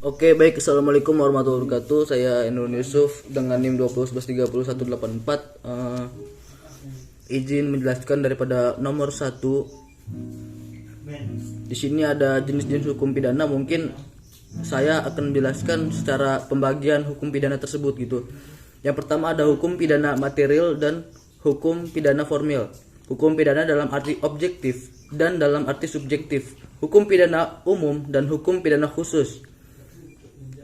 Oke, baik. Assalamualaikum warahmatullahi wabarakatuh. Saya Endron Yusuf dengan NIM 2011301184. Izin menjelaskan daripada nomor 1. Di sini ada jenis-jenis hukum pidana. Mungkin saya akan menjelaskan secara pembagian hukum pidana tersebut gitu. Yang pertama ada hukum pidana material dan hukum pidana formil. Hukum pidana dalam arti objektif dan dalam arti subjektif. Hukum pidana umum dan hukum pidana khusus.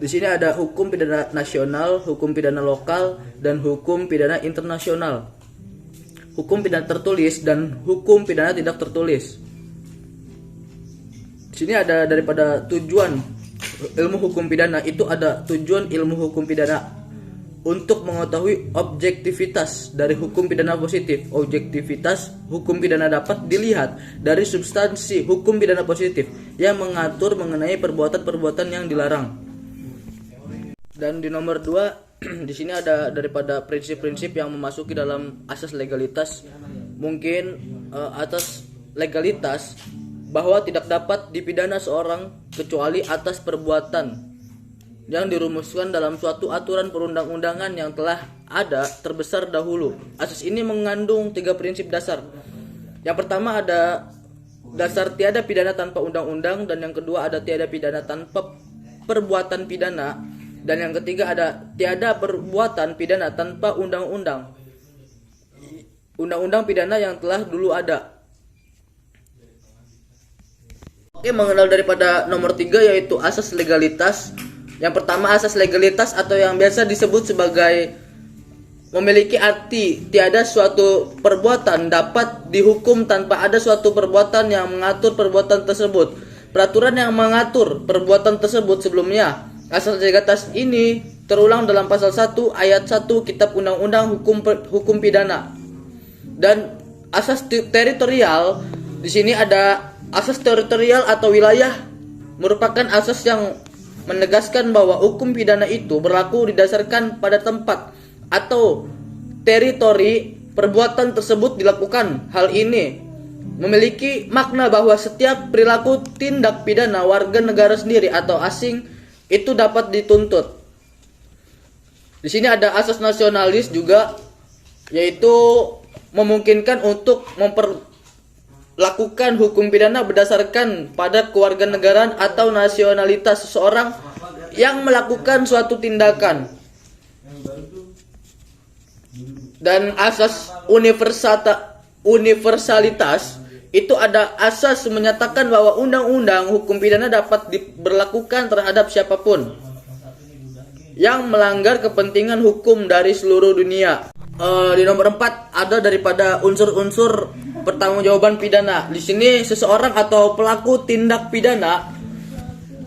Di sini ada hukum pidana nasional, hukum pidana lokal, dan hukum pidana internasional. Hukum pidana tertulis dan hukum pidana tidak tertulis. Di sini ada daripada tujuan ilmu hukum pidana, itu ada tujuan ilmu hukum pidana untuk mengetahui objektivitas dari hukum pidana positif. Objektivitas hukum pidana dapat dilihat dari substansi hukum pidana positif yang mengatur mengenai perbuatan-perbuatan yang dilarang. Dan di nomor 2 di sini ada daripada prinsip-prinsip yang memasuki dalam asas legalitas. Mungkin atas legalitas bahwa tidak dapat dipidana seorang kecuali atas perbuatan yang dirumuskan dalam suatu aturan perundang-undangan yang telah ada terbesar dahulu. Asas ini mengandung 3 prinsip dasar. Yang pertama ada dasar tiada pidana tanpa undang-undang, dan yang kedua ada tiada pidana tanpa perbuatan pidana, dan yang ketiga ada tiada perbuatan pidana tanpa undang-undang. Undang-undang pidana yang telah dulu ada. Oke, mengenal daripada nomor 3 yaitu asas legalitas. Yang pertama asas legalitas atau yang biasa disebut sebagai memiliki arti tiada suatu perbuatan dapat dihukum tanpa ada suatu perbuatan yang mengatur perbuatan tersebut. Peraturan yang mengatur perbuatan tersebut sebelumnya. Asas legalitas ini terulang dalam pasal 1 ayat 1 Kitab Undang-Undang Hukum Pidana. Dan asas teritorial, di sini ada asas teritorial atau wilayah, merupakan asas yang menegaskan bahwa hukum pidana itu berlaku didasarkan pada tempat atau teritori perbuatan tersebut dilakukan. Hal ini memiliki makna bahwa setiap perilaku tindak pidana warga negara sendiri atau asing itu dapat dituntut. Di sini ada asas nasionalis juga, yaitu memungkinkan untuk memperlakukan hukum pidana berdasarkan pada kewarganegaraan atau nasionalitas seseorang yang melakukan suatu tindakan. Dan asas universalitas itu ada asas menyatakan bahwa undang-undang hukum pidana dapat diberlakukan terhadap siapapun yang melanggar kepentingan hukum dari seluruh dunia. Di nomor 4 ada daripada unsur-unsur pertanggungjawaban pidana. Di sini seseorang atau pelaku tindak pidana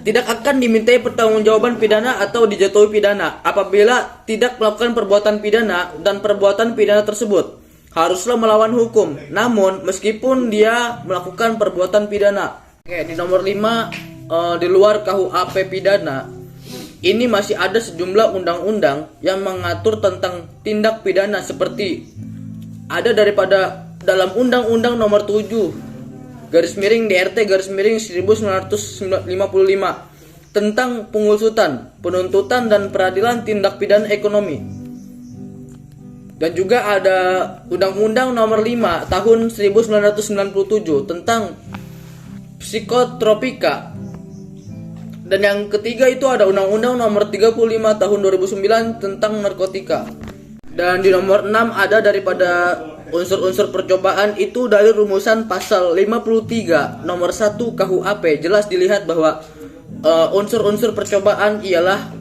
tidak akan dimintai pertanggungjawaban pidana atau dijatuhi pidana apabila tidak melakukan perbuatan pidana dan perbuatan pidana tersebut haruslah melawan hukum, namun meskipun dia melakukan perbuatan pidana. Oke, di nomor 5 di luar KUHP pidana ini masih ada sejumlah undang-undang yang mengatur tentang tindak pidana, seperti ada daripada dalam Undang-Undang nomor 7 DRT 1955 tentang pengusutan, penuntutan dan peradilan tindak pidana ekonomi. Dan juga ada Undang-Undang nomor 5 tahun 1997 tentang psikotropika. Dan yang ketiga itu ada Undang-Undang nomor 35 tahun 2009 tentang narkotika. Dan di nomor 6 ada daripada unsur-unsur percobaan, itu dari rumusan pasal 53 nomor 1 KUHP. Jelas dilihat bahwa unsur-unsur percobaan ialah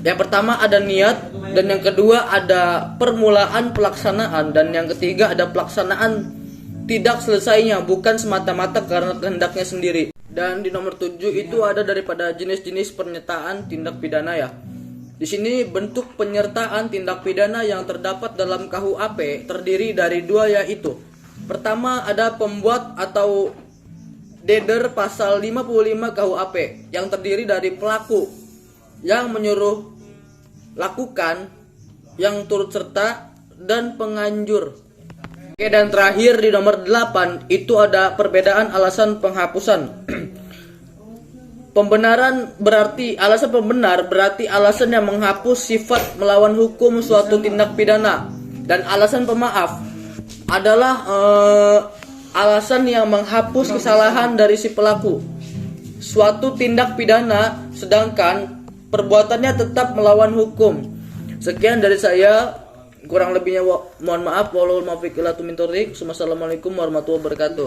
yang pertama ada niat, dan yang kedua ada permulaan pelaksanaan, dan yang ketiga ada pelaksanaan tidak selesainya, bukan semata-mata karena kehendaknya sendiri. Dan di nomor 7 itu ada daripada jenis-jenis penyertaan tindak pidana ya. Di sini bentuk penyertaan tindak pidana yang terdapat dalam KUHP terdiri dari 2, yaitu pertama ada pembuat atau dader pasal 55 KUHP yang terdiri dari pelaku yang menyuruh lakukan, yang turut serta, dan penganjur. Oke, dan terakhir di nomor 8 itu ada perbedaan alasan penghapusan. alasan pembenar berarti alasan yang menghapus sifat melawan hukum suatu tindak pidana, dan alasan pemaaf adalah alasan yang menghapus kesalahan dari si pelaku suatu tindak pidana, sedangkan perbuatannya tetap melawan hukum. Sekian dari saya, kurang lebihnya mohon maaf. Wassalamualaikum warahmatullahi wabarakatuh.